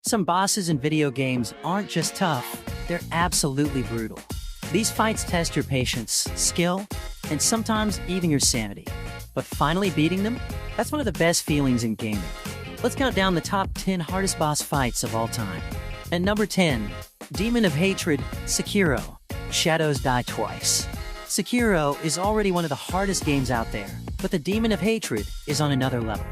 Some bosses in video games aren't just tough, they're absolutely brutal. These fights test your patience, skill, and sometimes even your sanity. But finally beating them? That's one of the best feelings in gaming. Let's count down the top 10 hardest boss fights of all time. At number 10, Demon of Hatred, Sekiro. Shadows Die Twice. Sekiro is already one of the hardest games out there, but the Demon of Hatred is on another level.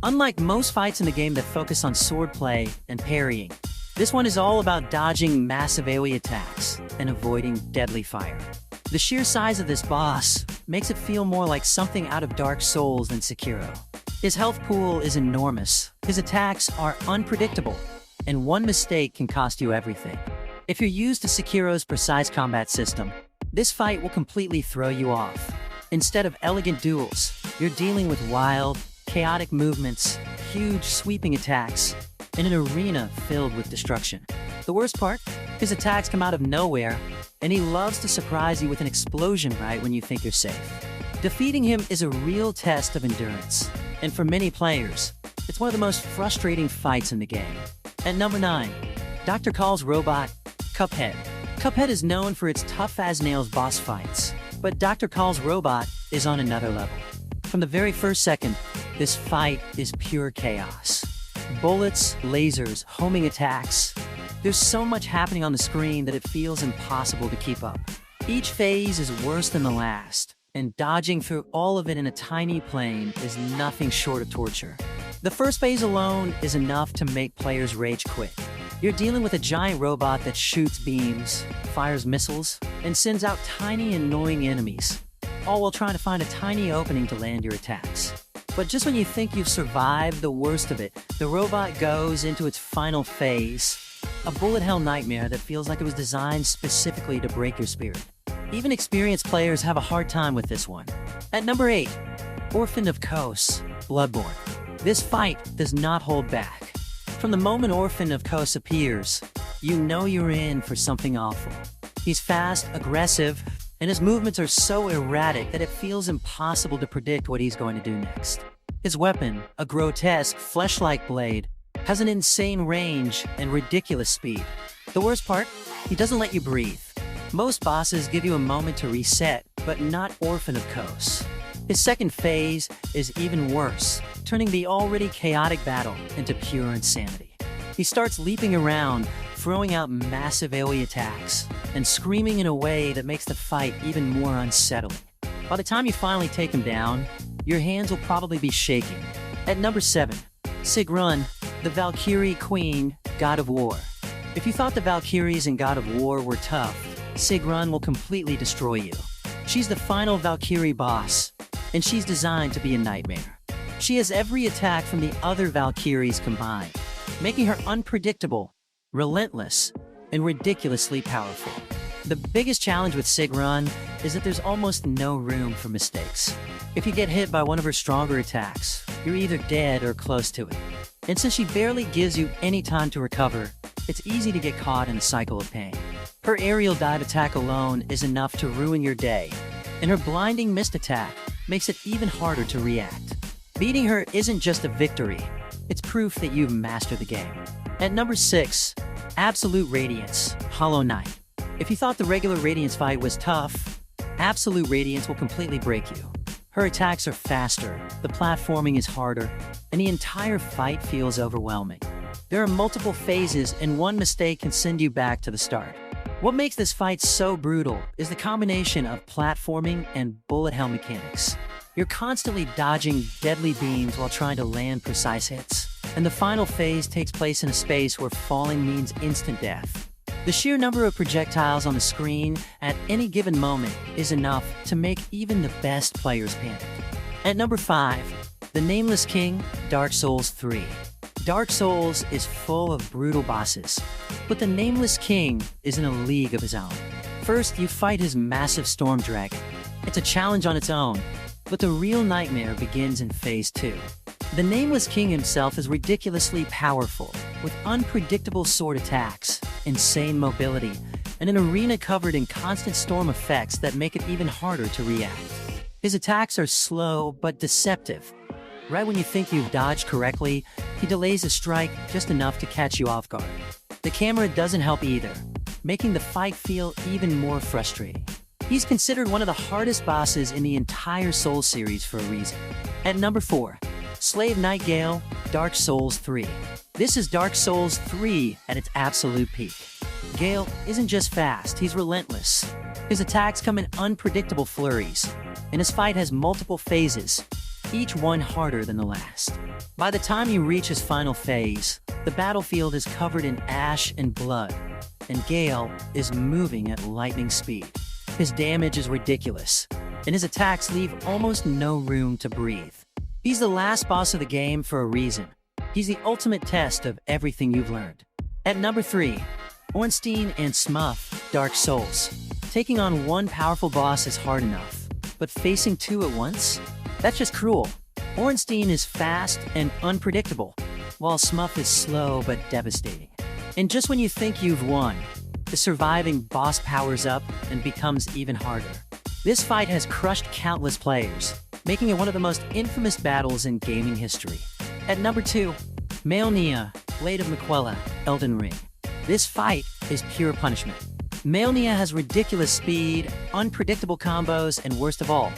Unlike most fights in the game that focus on swordplay and parrying, this one is all about dodging massive AoE attacks and avoiding deadly fire. The sheer size of this boss makes it feel more like something out of Dark Souls than Sekiro. His health pool is enormous, his attacks are unpredictable, and one mistake can cost you everything. If you're used to Sekiro's precise combat system, this fight will completely throw you off. Instead of elegant duels, you're dealing with wild, chaotic movements, huge sweeping attacks, in an arena filled with destruction. The worst part? His attacks come out of nowhere, and he loves to surprise you with an explosion right when you think you're safe. Defeating him is a real test of endurance, and for many players, it's one of the most frustrating fights in the game. At number 9, Dr. Call's robot, Cuphead. Cuphead is known for its tough-as-nails boss fights, but Dr. Call's robot is on another level. From the very first second, this fight is pure chaos. Bullets, lasers, homing attacks. There's so much happening on the screen that it feels impossible to keep up. Each phase is worse than the last, and dodging through all of it in a tiny plane is nothing short of torture. The first phase alone is enough to make players rage quit. You're dealing with a giant robot that shoots beams, fires missiles, and sends out tiny annoying enemies, all while trying to find a tiny opening to land your attacks. But just when you think you've survived the worst of it, the robot goes into its final phase, a bullet hell nightmare that feels like it was designed specifically to break your spirit. Even experienced players have a hard time with this one. At number 8, Orphan of Kos, Bloodborne. This fight does not hold back. From the moment Orphan of Kos appears, you know you're in for something awful. He's fast, aggressive, and his movements are so erratic that it feels impossible to predict what he's going to do next. His weapon, a grotesque, flesh-like blade, has an insane range and ridiculous speed. The worst part? He doesn't let you breathe. Most bosses give you a moment to reset, but not Orphan of Kos. His second phase is even worse, turning the already chaotic battle into pure insanity. He starts leaping around, throwing out massive AoE attacks, and screaming in a way that makes the fight even more unsettling. By the time you finally take him down, your hands will probably be shaking. At number 7, Sigrun, the Valkyrie Queen, God of War. If you thought the Valkyries in God of War were tough, Sigrun will completely destroy you. She's the final Valkyrie boss, and she's designed to be a nightmare. She has every attack from the other Valkyries combined, making her unpredictable, relentless, and ridiculously powerful. The biggest challenge with Sigrun is that there's almost no room for mistakes. If you get hit by one of her stronger attacks, you're either dead or close to it. And since she barely gives you any time to recover, it's easy to get caught in a cycle of pain. Her aerial dive attack alone is enough to ruin your day, and her blinding mist attack makes it even harder to react. Beating her isn't just a victory, it's proof that you've mastered the game. At number 6, Absolute Radiance, Hollow Knight. If you thought the regular Radiance fight was tough, Absolute Radiance will completely break you. Her attacks are faster, the platforming is harder, and the entire fight feels overwhelming. There are multiple phases, and one mistake can send you back to the start. What makes this fight so brutal is the combination of platforming and bullet hell mechanics. You're constantly dodging deadly beams while trying to land precise hits, and the final phase takes place in a space where falling means instant death. The sheer number of projectiles on the screen at any given moment is enough to make even the best players panic. At number 5, The Nameless King, Dark Souls 3. Dark Souls is full of brutal bosses, but the Nameless King is in a league of his own. First, you fight his massive storm dragon. It's a challenge on its own, but the real nightmare begins in Phase 2. The Nameless King himself is ridiculously powerful, with unpredictable sword attacks, insane mobility, and an arena covered in constant storm effects that make it even harder to react. His attacks are slow but deceptive, Right when you think you've dodged correctly, he delays a strike just enough to catch you off guard. The camera doesn't help either, making the fight feel even more frustrating. He's considered one of the hardest bosses in the entire Souls series for a reason. At number 4, Slave Knight Gale, Dark Souls 3. This is Dark Souls 3 at its absolute peak. Gale isn't just fast, he's relentless. His attacks come in unpredictable flurries, and his fight has multiple phases, each one harder than the last. By the time you reach his final phase, the battlefield is covered in ash and blood, and Gale is moving at lightning speed. His damage is ridiculous, and his attacks leave almost no room to breathe. He's the last boss of the game for a reason. He's the ultimate test of everything you've learned. At number 3, Ornstein and Smuff, Dark Souls. Taking on one powerful boss is hard enough, but facing two at once? That's just cruel. Ornstein is fast and unpredictable, while Smuff is slow but devastating. And just when you think you've won, the surviving boss powers up and becomes even harder. This fight has crushed countless players, making it one of the most infamous battles in gaming history. At number 2, Maelnia, Blade of Miquella, Elden Ring. This fight is pure punishment. Maelnia has ridiculous speed, unpredictable combos, and worst of all,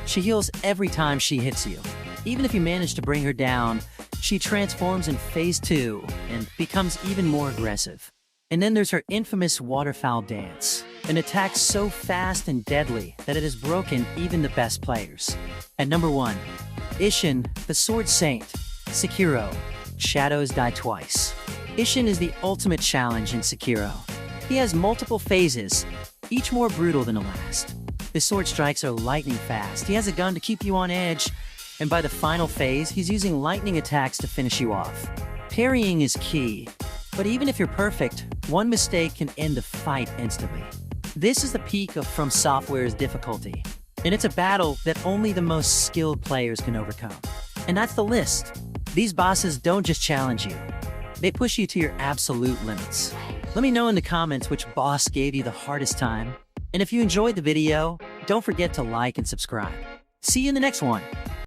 she heals every time she hits you. Even if you manage to bring her down, she transforms in Phase 2 and becomes even more aggressive. And then there's her infamous waterfowl dance, an attack so fast and deadly that it has broken even the best players. At number 1, Ishin, the Sword Saint, Sekiro, Shadows Die Twice. Ishin is the ultimate challenge in Sekiro. He has multiple phases, each more brutal than the last. His sword strikes are lightning fast, he has a gun to keep you on edge, and by the final phase, he's using lightning attacks to finish you off. Parrying is key, but even if you're perfect, one mistake can end the fight instantly. This is the peak of From Software's difficulty, and it's a battle that only the most skilled players can overcome. And that's the list. These bosses don't just challenge you, they push you to your absolute limits. Let me know in the comments which boss gave you the hardest time, and if you enjoyed the video, don't forget to like and subscribe. See you in the next one!